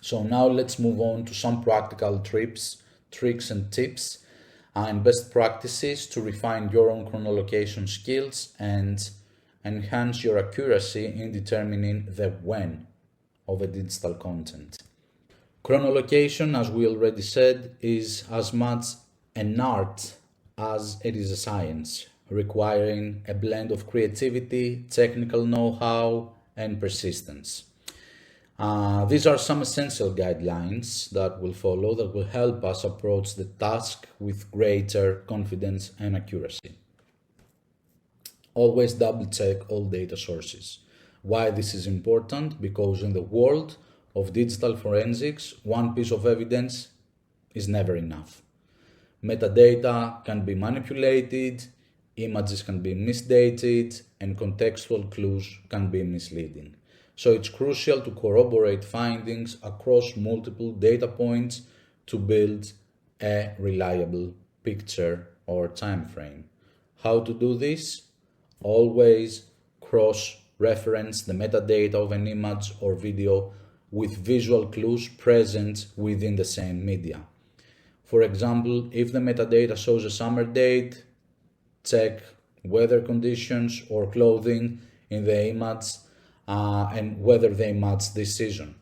So now let's move on to some practical tricks and tips and best practices to refine your own chronolocation skills and enhance your accuracy in determining the when of a digital content. Chronolocation, as we already said, is as much an art as it is a science, requiring a blend of creativity, technical know-how, and persistence. These are some essential guidelines that will follow that will help us approach the task with greater confidence and accuracy. Always double check all data sources. Why this is important? Because in the world of digital forensics, one piece of evidence is never enough. Metadata can be manipulated, images can be misdated, and contextual clues can be misleading. So it's crucial to corroborate findings across multiple data points to build a reliable picture or time frame. How to do this? Always cross-reference the metadata of an image or video with visual clues present within the same media. For example, if the metadata shows a summer date, check weather conditions or clothing in the image and whether they match this season.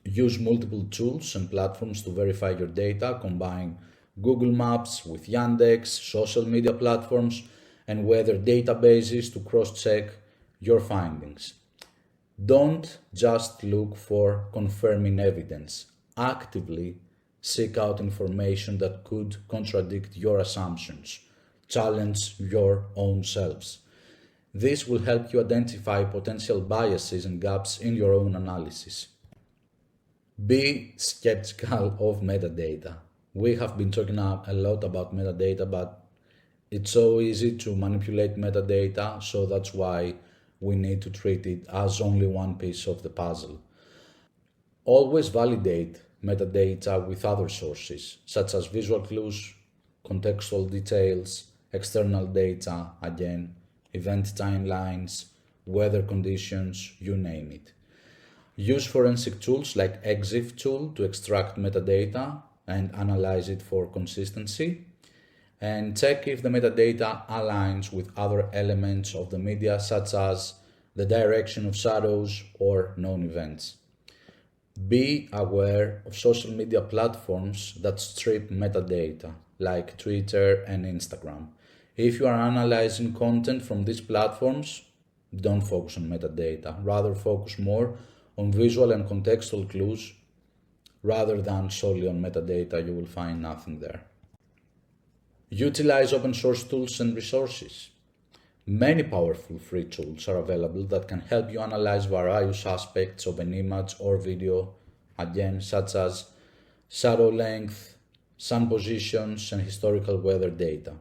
Use multiple tools and platforms to verify your data. Combine Google Maps with Yandex, social media platforms, and weather databases to cross-check your findings. Don't just look for confirming evidence. Actively seek out information that could contradict your assumptions. Challenge your own selves. This will help you identify potential biases and gaps in your own analysis. Be skeptical of metadata. We have been talking a lot about metadata, but it's so easy to manipulate metadata, so that's why we need to treat it as only one piece of the puzzle. Always validate metadata with other sources, such as visual clues, contextual details, external data, again, event timelines, weather conditions, you name it. Use forensic tools like EXIF tool to extract metadata and analyze it for consistency. And check if the metadata aligns with other elements of the media, such as the direction of shadows or known events. Be aware of social media platforms that strip metadata, like Twitter and Instagram. If you are analyzing content from these platforms, don't focus on metadata. Rather, focus more on visual and contextual clues rather than solely on metadata. You will find nothing there. Utilize open source tools and resources. Many powerful free tools are available that can help you analyze various aspects of an image or video, again, such as shadow length, sun positions, and historical weather data.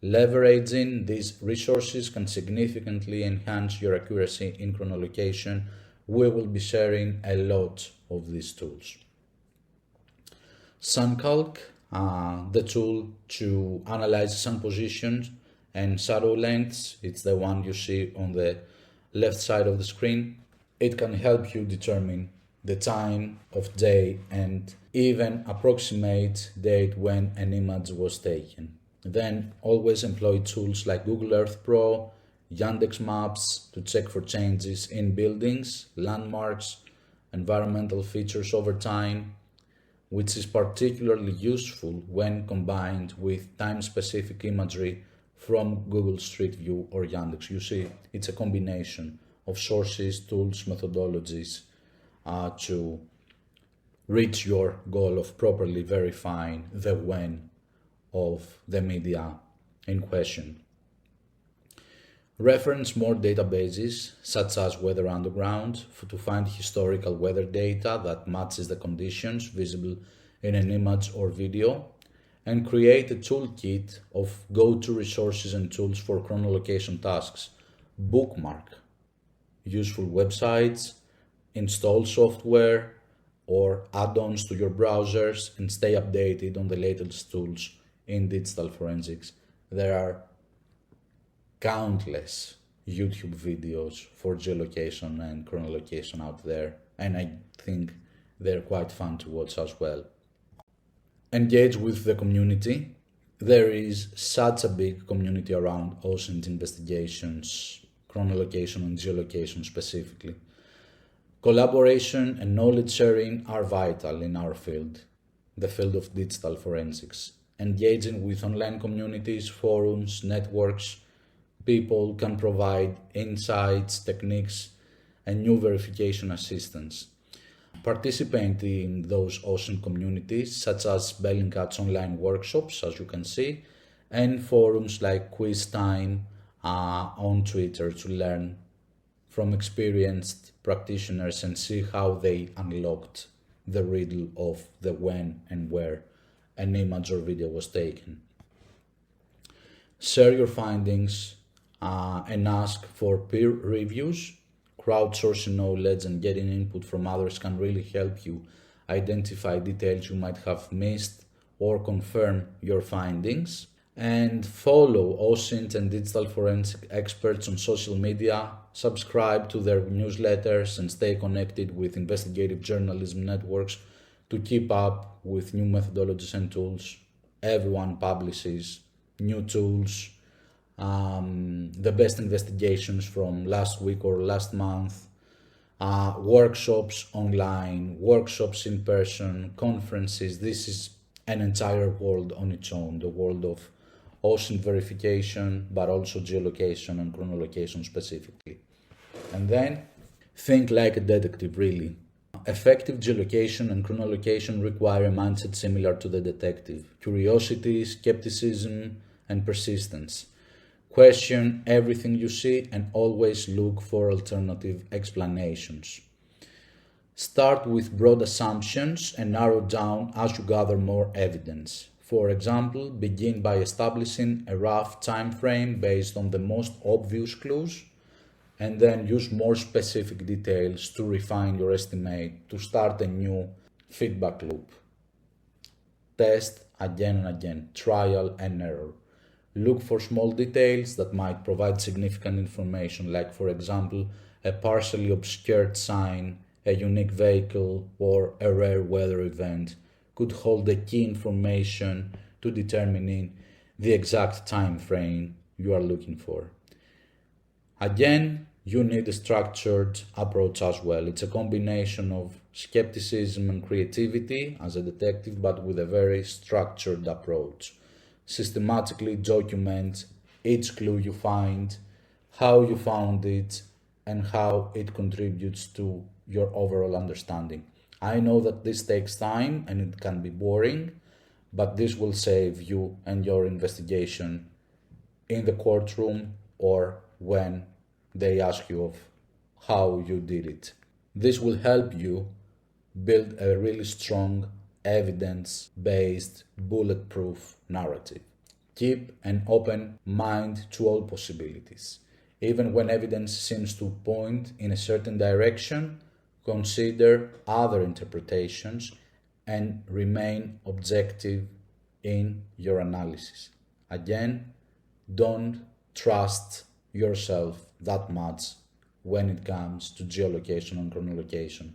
Leveraging these resources can significantly enhance your accuracy in chronolocation. We will be sharing a lot of these tools. SunCalc, the tool to analyze sun positions and shadow lengths, it's the one you see on the left side of the screen. It can help you determine the time of day and even approximate date when an image was taken. Then always employ tools like Google Earth Pro, Yandex Maps to check for changes in buildings, landmarks, environmental features over time, which is particularly useful when combined with time-specific imagery from Google Street View or Yandex. You see, it's a combination of sources, tools, methodologies to reach your goal of properly verifying the when of the media in question. Reference more databases, such as Weather Underground, to find historical weather data that matches the conditions visible in an image or video, and create a toolkit of go-to resources and tools for chronolocation tasks. Bookmark useful websites, install software or add-ons to your browsers, and stay updated on the latest tools in digital forensics. There are countless YouTube videos for geolocation and chronolocation out there, and I think They're quite fun to watch as well. Engage with the community. There is such a big community around ocean investigations, chronolocation and geolocation specifically. Collaboration and knowledge sharing are vital in our field, the field of digital forensics. Engaging with online communities, forums, networks, people can provide insights, techniques, and new verification assistance. Participate in those awesome communities, such as Bellingcat's online workshops, as you can see, and forums like Quiz Time on Twitter to learn from experienced practitioners and see how they unlocked the riddle of the when and where an image or video was taken. Share your findings and ask for peer reviews. Crowdsourcing knowledge and getting input from others can really help you identify details you might have missed or confirm your findings. And follow OSINT and digital forensic experts on social media, subscribe to their newsletters, and stay connected with investigative journalism networks to keep up with new methodologies and tools. Everyone publishes new tools, the best investigations from last week or last month, workshops online, workshops in person, conferences. This is an entire world on its own, the world of ocean verification, but also geolocation and chronolocation specifically. And then think like a detective, really. Effective geolocation and chronolocation require a mindset similar to the detective: curiosity, skepticism, and persistence. Question everything you see and always look for alternative explanations. Start with broad assumptions and narrow down as you gather more evidence. For example, begin by establishing a rough time frame based on the most obvious clues, and then use more specific details to refine your estimate to start a new feedback loop. Test again and again, trial and error. Look for small details that might provide significant information, like, for example, a partially obscured sign, a unique vehicle, or a rare weather event could hold the key information to determining the exact time frame you are looking for. Again, you need a structured approach as well. It's a combination of skepticism and creativity as a detective, but with a very structured approach. Systematically document each clue you find, how you found it, and how it contributes to your overall understanding. I know that this takes time and it can be boring, but this will save you and your investigation in the courtroom or when they ask you of how you did it. This will help you build a really strong evidence-based bulletproof narrative. Keep an open mind to all possibilities. Even when evidence seems to point in a certain direction, consider other interpretations and remain objective in your analysis. Again, don't trust yourself that much when it comes to geolocation and chronolocation.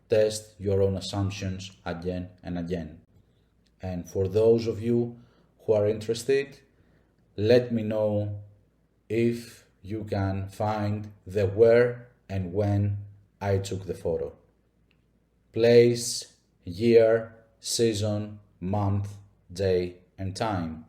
Test your own assumptions again and again. And for those of you who are interested, let me know if you can find the where and when I took the photo. Place, year, season, month, day, and time.